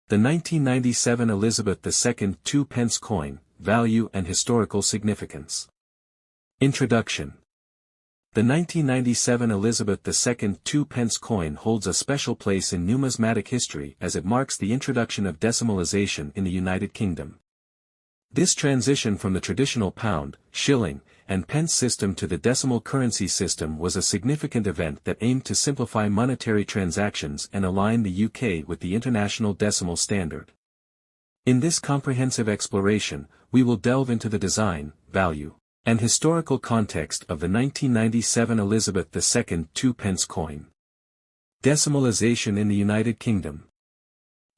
The 1997 Elizabeth II Two Pence coin, value and historical significance. Introduction. The 1997 Elizabeth II Two Pence coin holds a special place in numismatic history as it marks the introduction of decimalization in the United Kingdom. This transition from the traditional pound, shilling, and pence system to the decimal currency system was a significant event that aimed to simplify monetary transactions and align the UK with the international decimal standard. In this comprehensive exploration, we will delve into the design, value, and historical context of the 1997 Elizabeth II Two Pence coin. Decimalization in the United Kingdom.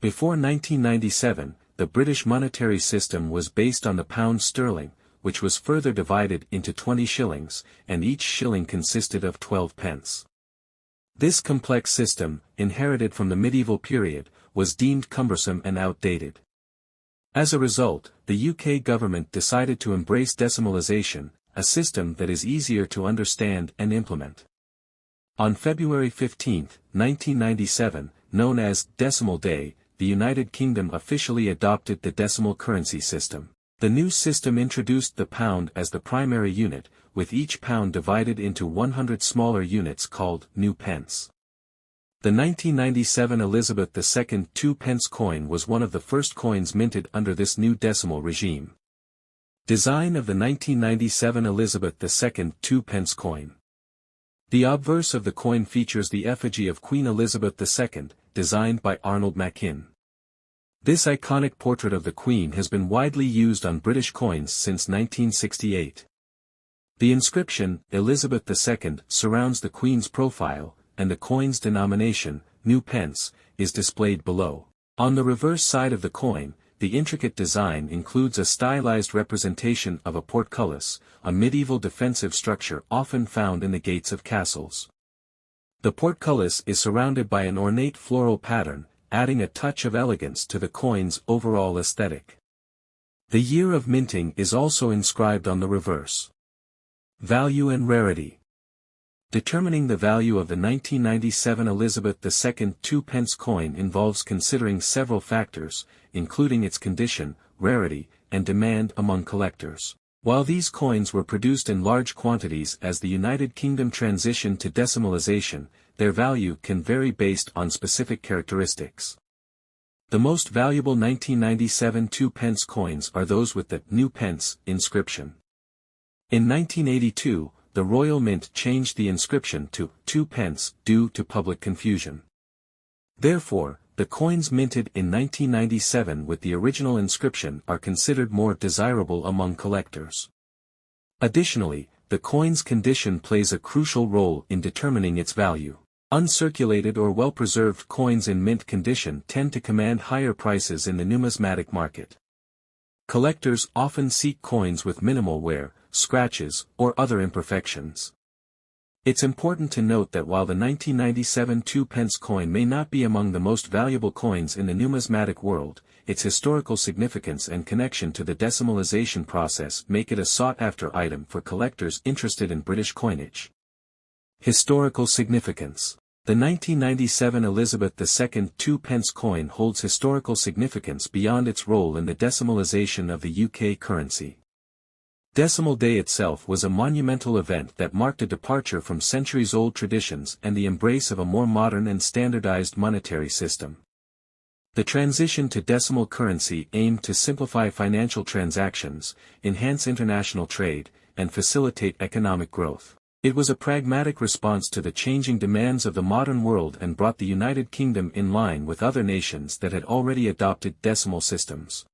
Before 1997, the British monetary system was based on the pound sterling, which was further divided into 20 shillings, and each shilling consisted of 12 pence. This complex system, inherited from the medieval period, was deemed cumbersome and outdated. As a result, the UK government decided to embrace decimalization, a system that is easier to understand and implement. On February 15, 1997, known as Decimal Day, the United Kingdom officially adopted the decimal currency system. The new system introduced the pound as the primary unit, with each pound divided into 100 smaller units called new pence. The 1997 Elizabeth II Two Pence coin was one of the first coins minted under this new decimal regime. Design of the 1997 Elizabeth II Two Pence coin. The obverse of the coin features the effigy of Queen Elizabeth II, designed by Arnold Machin. This iconic portrait of the Queen has been widely used on British coins since 1968. The inscription, Elizabeth II, surrounds the Queen's profile, and the coin's denomination, new pence, is displayed below. On the reverse side of the coin, the intricate design includes a stylized representation of a portcullis, a medieval defensive structure often found in the gates of castles. The portcullis is surrounded by an ornate floral pattern, adding a touch of elegance to the coin's overall aesthetic. The year of minting is also inscribed on the reverse. Value and rarity. Determining the value of the 1997 Elizabeth II Two Pence coin involves considering several factors, including its condition, rarity, and demand among collectors. While these coins were produced in large quantities as the United Kingdom transitioned to decimalization, their value can vary based on specific characteristics. The most valuable 1997 Two Pence coins are those with the new pence inscription. In 1982, the Royal Mint changed the inscription to 2 pence due to public confusion. Therefore, the coins minted in 1997 with the original inscription are considered more desirable among collectors. Additionally, the coin's condition plays a crucial role in determining its value. Uncirculated or well-preserved coins in mint condition tend to command higher prices in the numismatic market. Collectors often seek coins with minimal wear, scratches, or other imperfections. It's important to note that while the 1997 Two Pence coin may not be among the most valuable coins in the numismatic world, its historical significance and connection to the decimalization process make it a sought-after item for collectors interested in British coinage. Historical significance. The 1997 Elizabeth II Two Pence coin holds historical significance beyond its role in the decimalization of the UK currency. Decimal Day itself was a monumental event that marked a departure from centuries-old traditions and the embrace of a more modern and standardized monetary system. The transition to decimal currency aimed to simplify financial transactions, enhance international trade, and facilitate economic growth. It was a pragmatic response to the changing demands of the modern world and brought the United Kingdom in line with other nations that had already adopted decimal systems.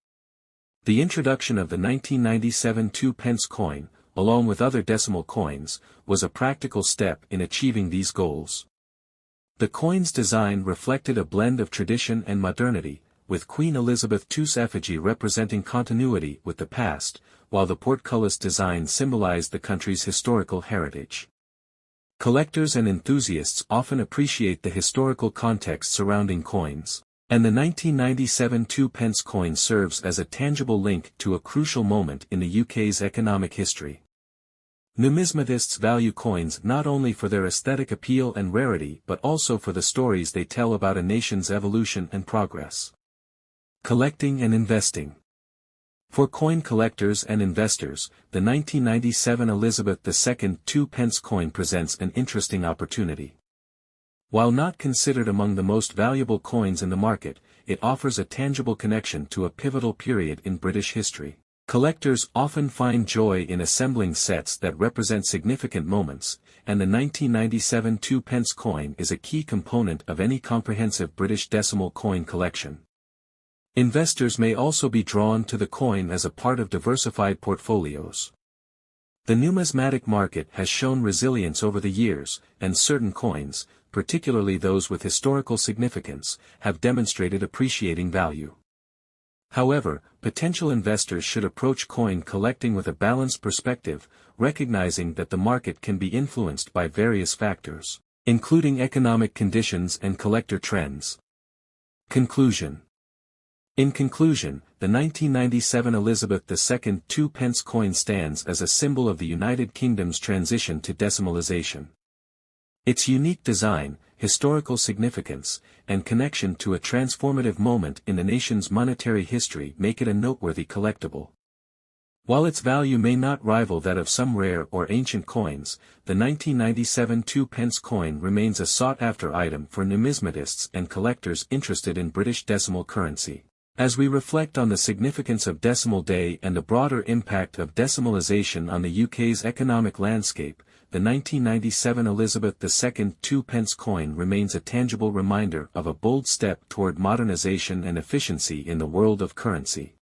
The introduction of the 1997 Two Pence coin, along with other decimal coins, was a practical step in achieving these goals. The coin's design reflected a blend of tradition and modernity, with Queen Elizabeth II's effigy representing continuity with the past, while the portcullis design symbolized the country's historical heritage. Collectors and enthusiasts often appreciate the historical context surrounding coins, and the 1997 Two Pence coin serves as a tangible link to a crucial moment in the UK's economic history. Numismatists value coins not only for their aesthetic appeal and rarity but also for the stories they tell about a nation's evolution and progress. Collecting and investing. For coin collectors and investors, the 1997 Elizabeth II Two Pence coin presents an interesting opportunity. While not considered among the most valuable coins in the market, it offers a tangible connection to a pivotal period in British history. Collectors often find joy in assembling sets that represent significant moments, and the 1997 Two Pence coin is a key component of any comprehensive British decimal coin collection. Investors may also be drawn to the coin as a part of diversified portfolios. The numismatic market has shown resilience over the years, and certain coins, particularly those with historical significance, have demonstrated appreciating value. However, potential investors should approach coin collecting with a balanced perspective, recognizing that the market can be influenced by various factors, including economic conditions and collector trends. Conclusion. In conclusion, the 1997 Elizabeth II Two Pence coin stands as a symbol of the United Kingdom's transition to decimalization. Its unique design, historical significance, and connection to a transformative moment in the nation's monetary history make it a noteworthy collectible. While its value may not rival that of some rare or ancient coins, the 1997 Two Pence coin remains a sought-after item for numismatists and collectors interested in British decimal currency. As we reflect on the significance of Decimal Day and the broader impact of decimalization on the UK's economic landscape, the 1997 Elizabeth II Two Pence coin remains a tangible reminder of a bold step toward modernization and efficiency in the world of currency.